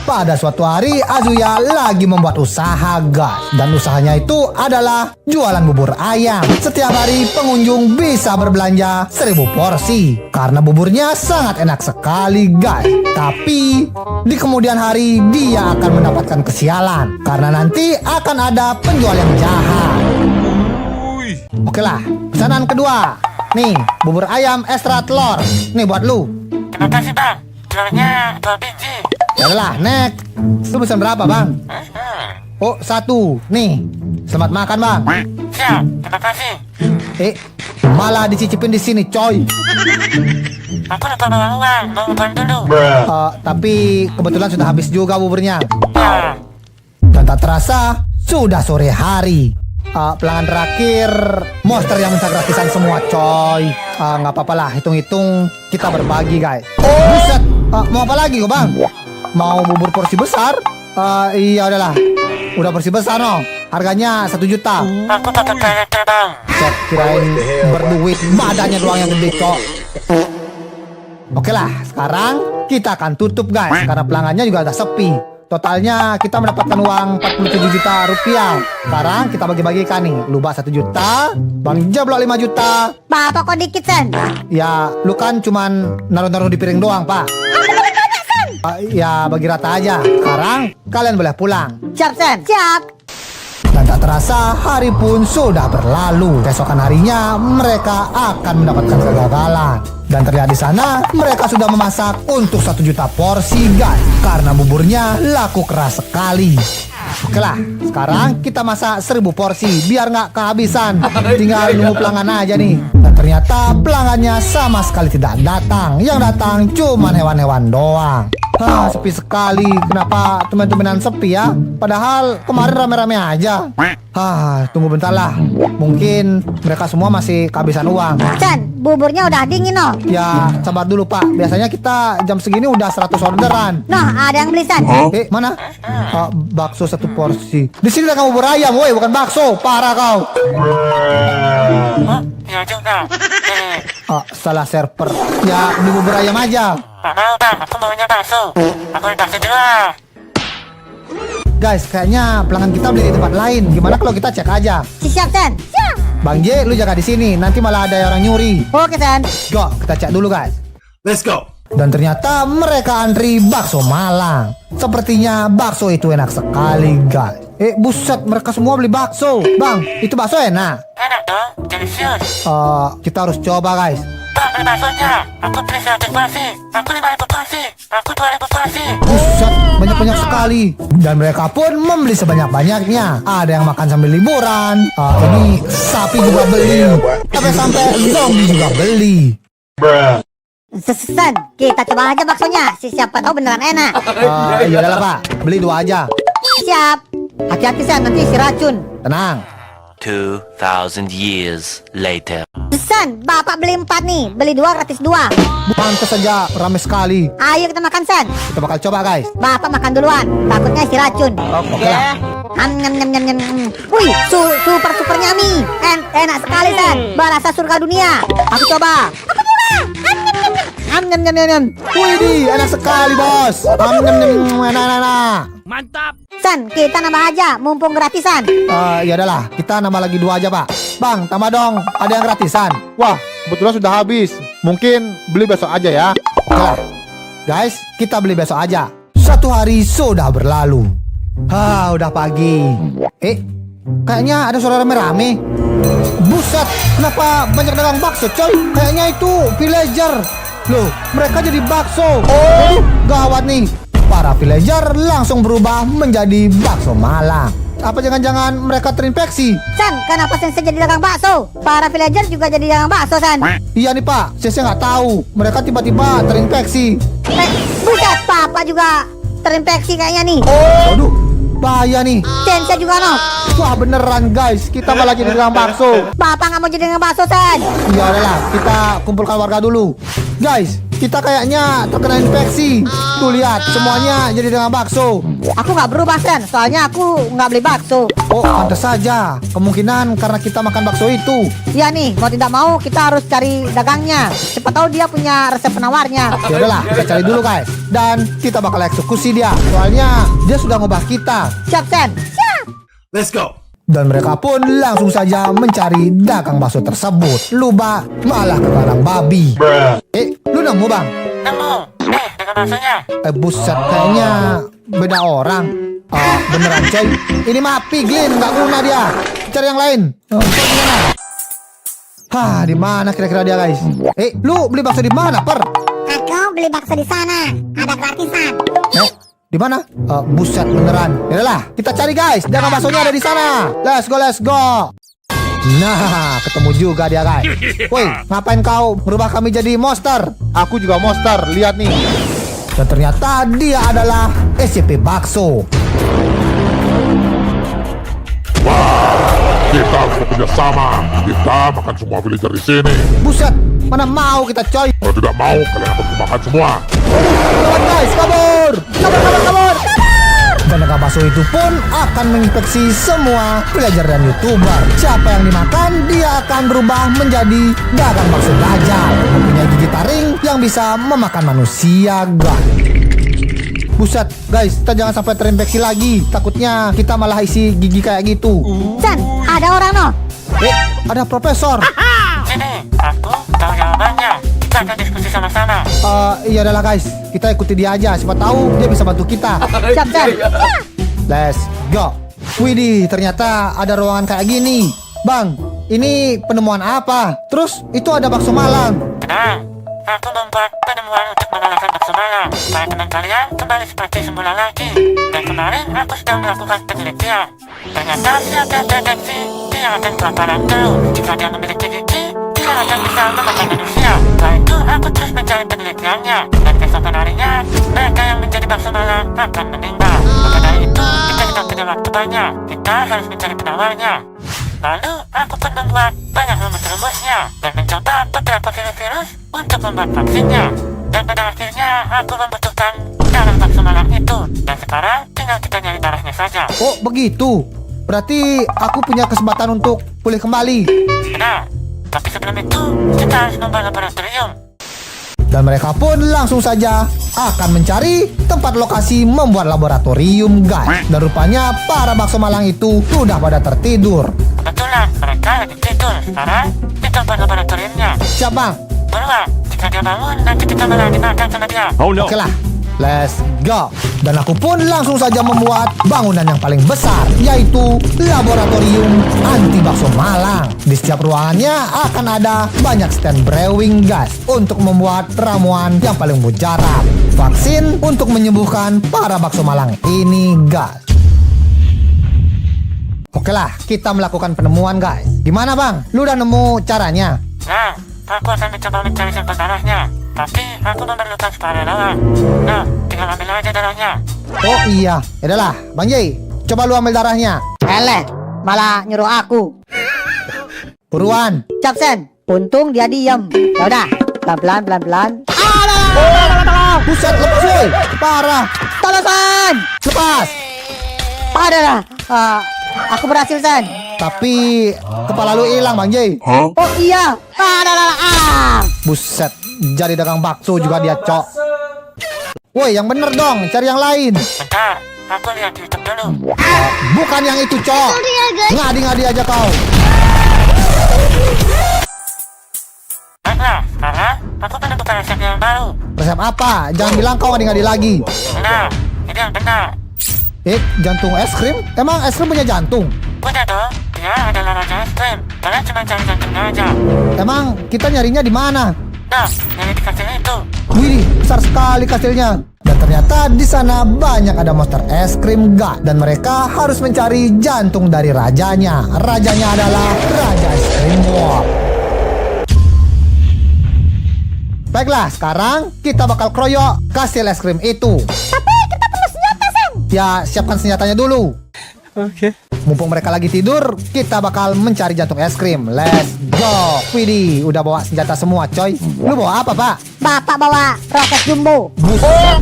Pada suatu hari Azuya lagi membuat usaha guys. Dan usahanya itu adalah jualan bubur ayam. Setiap hari pengunjung bisa berbelanja 1000 porsi. Karena buburnya sangat enak sekali guys. Tapi di kemudian hari dia akan mendapatkan kesialan. Karena nanti akan ada penjual yang jahat. Oke lah, pesanan kedua. Nih, bubur ayam ekstra telur. Nih buat lu. Terima kasih bang, telurnya 2 biji. Yalah, Nek. Lu pesan berapa, Bang? Oh, 1. Nih, selamat makan, Bang. Siap, terima kasih. Malah dicicipin di sini, coy. Aku lupa bawa uang, mau uang dulu. Tapi kebetulan sudah habis juga buburnya. Ya, Dan tak terasa, sudah sore hari. Pelanggan terakhir, monster yang minta gratisan semua, coy. Nggak apa-apa lah, hitung-hitung kita berbagi, guys. Buset, mau apa lagi kok, Bang? Mau bubur porsi besar? Iya udahlah. Udah porsi besar no. Harganya 1 juta. aku takut kayak bang. Cek kirain berduit, badannya doang yang gede kok. Oke lah, sekarang kita akan tutup guys. Karena pelanggannya juga agak sepi. Totalnya kita mendapatkan uang 47 juta rupiah. Sekarang kita bagi-bagikan nih. Lu bak 1 juta, Bang Jablok 5 juta. Bapak kok dikit, San? Ya, lu kan cuman naruh-naruh di piring doang, Pak. Ya, bagi rata aja. Sekarang kalian boleh pulang. Siap, San? Siap. Dan tak terasa hari pun sudah berlalu. Keesokan harinya mereka akan mendapatkan kegagalan. Dan terlihat di sana mereka sudah memasak untuk 1 juta porsi guys. Karena buburnya laku keras sekali. Oke lah, sekarang kita masak 1000 porsi biar nggak kehabisan. Tinggal nunggu pelanggan aja nih. Dan ternyata pelanggannya sama sekali tidak datang. Yang datang cuma hewan-hewan doang. Sepi sekali. Kenapa teman-temanan sepi ya? Padahal kemarin rame-rame aja. Tunggu bentar lah. Mungkin mereka semua masih kehabisan uang. San, buburnya udah dingin no. Ya, sabar dulu Pak. Biasanya kita jam segini udah 100 orderan. Noh, ada yang beli, San. Mana? Bakso 1 porsi. Di sini ada kamu bubur ayam, woi, bukan bakso. Parah kau. Ya juga. Salah server. Ya, beli bubur ayam aja. Gak mau bang, aku maunya bakso. Aku bakso dulu. Guys, kayaknya pelanggan kita beli di tempat lain. Gimana kalau kita cek aja? Siap, San? Siap. Bang J, lu jaga di sini. Nanti malah ada orang nyuri. Oke, San. Go, kita cek dulu guys. Let's go. Dan ternyata mereka antri bakso Malang. Sepertinya bakso itu enak sekali guys. Buset, mereka semua beli bakso. Bang, itu bakso enak. Enak dong, delicious. Kita harus coba guys. Bang, beli baksonya. Aku beli 100 porsi. Aku 5.000 porsi. Aku 2.000 porsi. Buset, banyak-banyak sekali. Dan mereka pun membeli sebanyak-banyaknya. Ada yang makan sambil liburan. Ini sapi juga beli. Sampai zombie juga beli. San, kita coba aja baksonya. Siapa tahu beneran enak. Ya udahlah Pak, beli 2 aja. Siap. Hati-hati, San, nanti isi racun. Tenang. 2,000 years later. San, Bapak beli 4 nih. Beli 2 gratis 2. Pantes saja, ramai sekali. Ayo kita makan, San. Kita bakal coba guys. Bapak makan duluan. Takutnya isi racun. Oke lah. Nyam nyam nyam nyam. Wih, super nyami. Enak sekali, San. Berasa surga dunia. Aku coba. Nyam nyam nyam nyam. Wih, enak sekali bos. Enak. Mantap. San, kita nambah aja, mumpung gratisan. Ya udahlah, kita nambah lagi 2 aja Pak. Bang, tambah dong. Ada yang gratisan. Wah, kebetulan sudah habis. Mungkin beli besok aja ya. Oke lah. Guys, kita beli besok aja. 1 hari sudah berlalu. Udah pagi. Kayaknya ada suara rame-rame. Buset, kenapa banyak dagang bakso coy? Kayaknya itu villager. Loh, mereka jadi bakso. Gawat nih. Para villager langsung berubah menjadi bakso Malang. Apa jangan-jangan mereka terinfeksi? San, kenapa Sensei jadi dagang bakso? Para villager juga jadi dagang bakso, San. Iya nih Pak, saya nggak tahu. Mereka tiba-tiba terinfeksi. Buset, Papa juga terinfeksi kayaknya nih. Waduh, bahaya nih. Sensei juga no. Wah beneran guys, kita malah jadi dagang bakso. Bapak nggak mau jadi dagang bakso, San. Ya udahlah, kita kumpulkan warga dulu. Guys, kita kayaknya terkena infeksi. Tuh lihat, semuanya jadi dengan bakso. Aku nggak berubah Sen, soalnya aku nggak beli bakso. Oh, pantas saja. Kemungkinan karena kita makan bakso itu. Iya nih, mau tidak mau kita harus cari dagangnya. Siapa tahu dia punya resep penawarnya. Ya udahlah, kita cari dulu guys. Dan kita bakal eksekusi dia. Soalnya dia sudah ngubah kita. Siap Sen. Let's go. Dan mereka pun langsung saja mencari dagang bakso tersebut. Luba malah ke kandang babi. Lu nemu bang? Nemu. Nih, dengan baksonya. Buset, kayaknya beda orang. Beneran coy. Ini mah piglin, nggak guna dia. Cari yang lain. Di mana kira-kira dia guys? Lu beli bakso di mana per? Aku beli bakso di sana. Ada gratisan. Di mana? Buset beneran. Yaudahlah, kita cari guys. Dagang baksonya ada di sana. Let's go, let's go. Nah, ketemu juga dia guys. Woi, ngapain kau merubah kami jadi monster? Aku juga monster, lihat nih. Dan ternyata dia adalah SCP Bakso. Kita harus bekerja sama. Kita makan semua villager di sini. Buset, mana mau kita coy. Kalau tidak mau, kalian akan makan semua. Kawan guys, kabur. Kabur. Dan dagang bakso itu pun akan menginfeksi semua villager dan YouTuber. Siapa yang dimakan, dia akan berubah menjadi dagang bakso dajjal. Mempunyai gigi taring yang bisa memakan manusia guys. Buset, guys, kita jangan sampai terinfeksi lagi. Takutnya kita malah isi gigi kayak gitu. Sen, ada orang no. Ada profesor. Sini, aku tahu jawabannya. Kita akan diskusi sama-sama. Iya adalah guys, kita ikuti dia aja. Siapa tahu dia bisa bantu kita. Siap Sen. Let's go. Widih, ternyata ada ruangan kayak gini. Bang, ini penemuan apa? Terus itu ada bakso Malang. Tenang, aku membuat penemuan untuk mengalahkan bakso Malang. Para teman kalian kembali seperti semula lagi. Dan kemarin aku sedang melakukan penelitian. Ternyata dia terdeteksi. Dia akan kelaparan terus. Jika dia memiliki gigi, dia akan bisa memakan manusia. Setelah itu aku terus mencari penelitiannya. Dan keesokan harinya, mereka yang menjadi bakso Malang akan meninggal. Maka dari itu, kita tidak punya waktu banyak. Kita harus mencari penawarnya. Lalu, aku pun membuat banyak rumus-rumusnya dan mencoba beberapa virus-virus untuk membuat vaksinnya. Dan pada akhirnya, aku membutuhkan darah bakso Malang itu. Dan sekarang, tinggal kita nyari darahnya saja. Oh, begitu. Berarti aku punya kesempatan untuk pulih kembali. Benar, tapi sebelum itu, kita harus membuat laboratorium. Dan mereka pun langsung saja akan mencari tempat lokasi membuat laboratorium guys. Dan rupanya para bakso Malang itu sudah pada tertidur. Kebetulan, mereka lagi tidur. Sekarang, kita buat laboratoriumnya. Siap bang? Buruan, jika dia bangun, nanti kita malah dimakan sama dia. Oke lah, let's go. Dan aku pun langsung saja membuat bangunan yang paling besar, yaitu laboratorium anti bakso Malang. Di setiap ruangannya akan ada banyak stand brewing guys untuk membuat ramuan yang paling mujarab. Vaksin untuk menyembuhkan para bakso Malang ini guys. Oke lah, kita melakukan penemuan guys. Gimana bang? Lu udah nemu caranya? Nah, aku akan mencoba mencari sampel darahnya. Tapi aku memerlukan supaya darah. Nah, tinggal ambil aja darahnya. Oh iya, adalah Bang Jay, coba lu ambil darahnya. Eleh, malah nyuruh aku. Buruan. Siap Sen. Untung dia diem. Ya udah, pelan-pelan. Buset, lepas woi. Parah. Tolong Sen. Lepas. Adalah. Aku berhasil Sen. Tapi kepala lu hilang Bang Jay. Oh iya. Adalah. Buset, jadi dagang bakso juga dia cok. Woi, yang bener dong, cari yang lain. Bentar, aku lihat di YouTube dulu. Bukan yang itu cok. Ngadi-ngadi aja kau. Baiklah, sekarang aku menemukan resep yang baru. Resep apa? Jangan bilang kau ngadi-ngadi lagi. Benar, ini yang benar. Jantung es krim? Emang es krim punya jantung? Udah dong, dia adalah raja es krim. Kalian cuma cari jantungnya aja. Emang kita nyarinya di mana? Nah, yang di kastil itu. Wih, besar sekali kastilnya. Dan ternyata di sana banyak ada monster es krim gak. Dan mereka harus mencari jantung dari rajanya. Rajanya adalah Raja Es Krim World. Baiklah, sekarang kita bakal kroyok kastil es krim itu. Tapi kita perlu senjata, Sen. Ya, siapkan senjatanya dulu. Okay. Mumpung mereka lagi tidur, kita bakal mencari jantung es krim. Let's go. Widih, udah bawa senjata semua, coy. Lu bawa apa, Pak? Bapak bawa roket jumbo. Buset.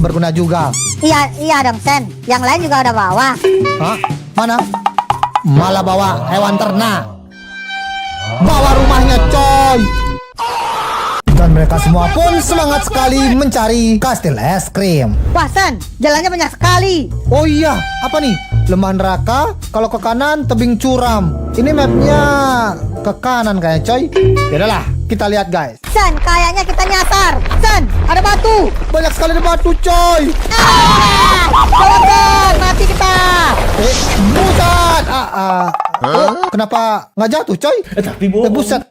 Berguna juga. Iya dong, Sen. Yang lain juga udah bawa. Hah? Mana? Malah bawa hewan ternak. Bawa rumahnya, coy. Dan mereka semua pun semangat sekali mencari kastil es krim. Wah, Sen, jalannya banyak sekali. Oh iya, apa nih? Lembah neraka, kalau ke kanan tebing curam. Ini mapnya ke kanan kayaknya, coy. Yaudahlah, kita lihat guys. Sen, kayaknya kita nyasar. Sen, ada batu. Banyak sekali ada batu, coy. Tolong, Sen, mati kita. Buset. Kenapa nggak jatuh, coy? Tapi bohong. Buset.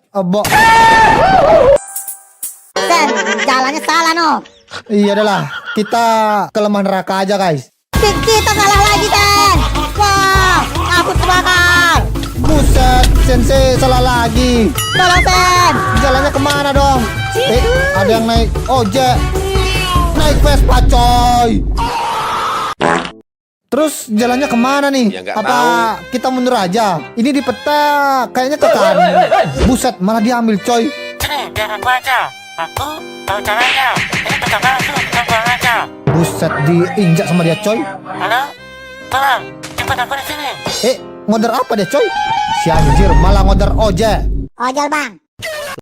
Sen, jalannya salah, no. Iya adalah, kita ke lembah neraka aja, guys. Kita salah lagi, Sen. Wah, aku terbakar. Buset, Sensei salah lagi. Tolong, Sen. Jalannya kemana dong? Ada yang naik ojek. Naik Vespa, coy. Terus jalannya kemana nih? Ya, nggak Apa mau. kita mundur aja? Ini di peta kayaknya ke kanan. Buset, malah diambil, coy. Sini, biar aku aja. Aku tahu caranya. Ini peta palsu, kita buang aja. Buset, diinjak sama dia, coy. Halo? Tolong, jemput aku di sini. Ngoder apa dia, coy? Si anjir malah ngoder ojek. Ojol bang.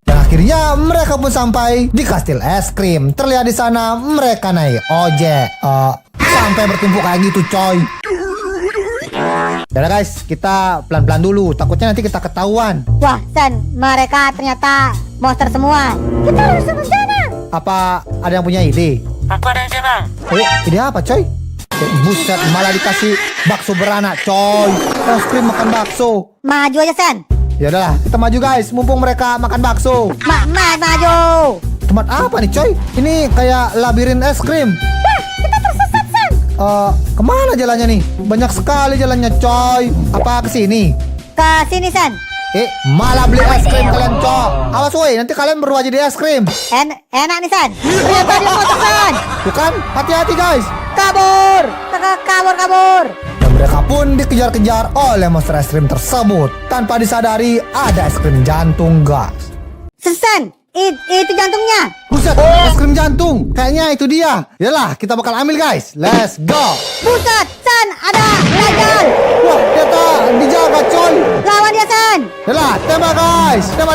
Dan akhirnya mereka pun sampai di kastil es krim. Terlihat di sana mereka naik ojek. Sampai bertumpuk kayak gitu, coy. Yaudah guys, kita pelan-pelan dulu. Takutnya nanti kita ketahuan. Wah, Sen, mereka ternyata monster semua. Kita harus berencana. Apa ada yang punya ide? Aku ada ide, Bang. Ide apa, coy? Buset, malah dikasih bakso beranak, coy. Es krim makan bakso. Maju aja, Sen. Ya udahlah, kita maju guys. Mumpung mereka makan bakso. Maju. Tempat apa nih, coy? Ini kayak labirin es krim. Wah, kita tersesat, Sen. Kemana jalannya nih? Banyak sekali jalannya, coy. Apa ke sini? Ke sini, Sen. Malah beli es krim kalian, cok. Awas woi, nanti kalian berubah jadi es krim. Enak nih, Sen. Ternyata dia motor, Sen. Bukan? Hati-hati guys. Kabur. Kabur. Dan mereka pun dikejar-kejar oleh monster es krim tersebut. Tanpa disadari ada es krim jantung, guys. Sen, itu jantungnya. Buset, es krim jantung. Kayaknya itu dia. Yalah, kita bakal ambil guys. Let's go. Buset, Sen, ada Rajan. Wah, ternyata dijaga, coy. Lawan dia, Sen. Yalah, tembak guys. Tembak.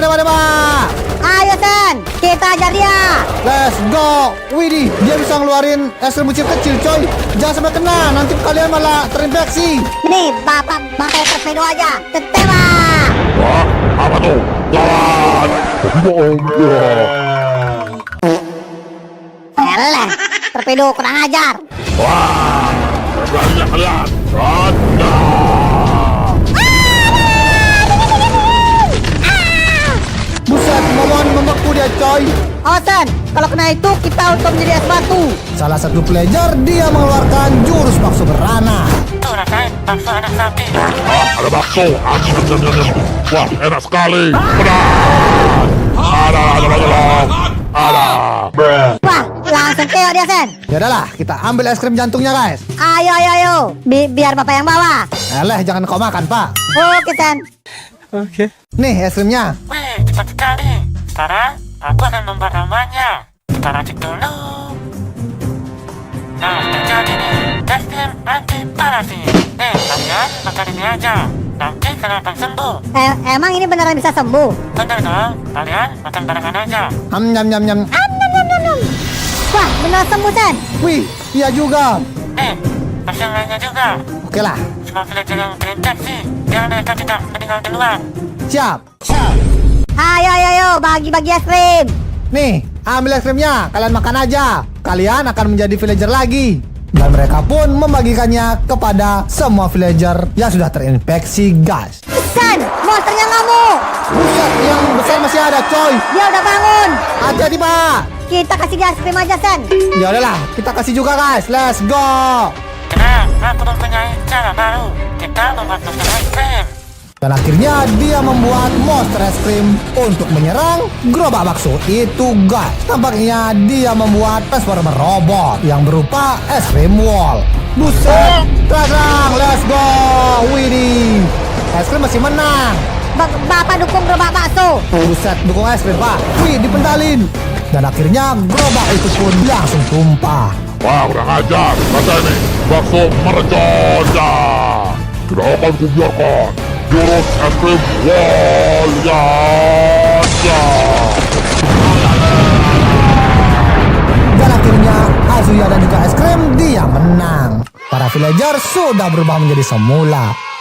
Ayo, Sen, kita ajar dia. Let's go. Widih, dia bisa ngeluarin es krim kecil, coy. Jangan sampai kena, nanti kalian malah terinfeksi. Nih, bapak torpedo aja. Tembak. Wah, apa tuh? Lawan. Bohong ya. Eleh, torpedo kurang ajar. Wah, beraninya kalian. Anda. Buset, momon membeku dia, coy. Oh, Sen, kalau kena itu kita auto menjadi es batu. Salah satu player dia mengeluarkan jurus bakso beranak. Tuh, rasain bakso anak sapi. Ada bakso. Wah, enak sekali. Pedas. Ada. Wah, langsung KO dia, Sen. Ya udahlah, kita ambil es krim jantungnya, guys. Ayo. Biar bapak yang bawa. Jangan kau makan, Pak. Oke, Sen. Nih es krimnya. Wih, cepat sekali. Sekarang, aku akan membuat ramuannya. Kita racik dulu. Nah, terjadi nih. Es krim anti parasit. Kalian makan ini aja. Nanti kalian akan sembuh. Emang ini beneran bisa sembuh? Bener dong, kalian makan barengan aja. Nyam. Wah, bener sembuh, Sen. Wih, iya juga. Masih yang lainnya juga. Oke lah, Semua villager yang terinfeksi, biar mereka tidak meninggal duluan. siap. Ayo, bagi-bagi es krim. Nih, ambil es krimnya. Kalian makan aja. Kalian akan menjadi villager lagi. Dan mereka pun membagikannya kepada semua villager yang sudah terinfeksi, guys. Sen, monsternya ngamuk. Buset, yang besar masih ada, coy. Dia udah bangun. Hati-hati, Pak. Kita kasih dia es krim aja, Sen. Ya udahlah, kita kasih juga, guys. Let's go. Tenang, aku mempunyai cara baru. Kita membuat monster es krim. Dan akhirnya dia membuat monster es krim untuk menyerang gerobak bakso itu, guys. Tampaknya dia membuat transformer robot yang berupa es krim wall. Buset, terang, let's go. Widih, es krim masih menang. Bapak dukung gerobak bakso. Buset, dukung es krim pak. Wih, dipendalin. Dan akhirnya gerobak itu pun langsung tumpah. Wah, kurang ajar. Kata ini, bakso merjada. Tidak akan kubiarkan. Jurus es krim Walyada. Dan akhirnya Azuya dan juga es krim dia menang. Para villager sudah berubah menjadi semula.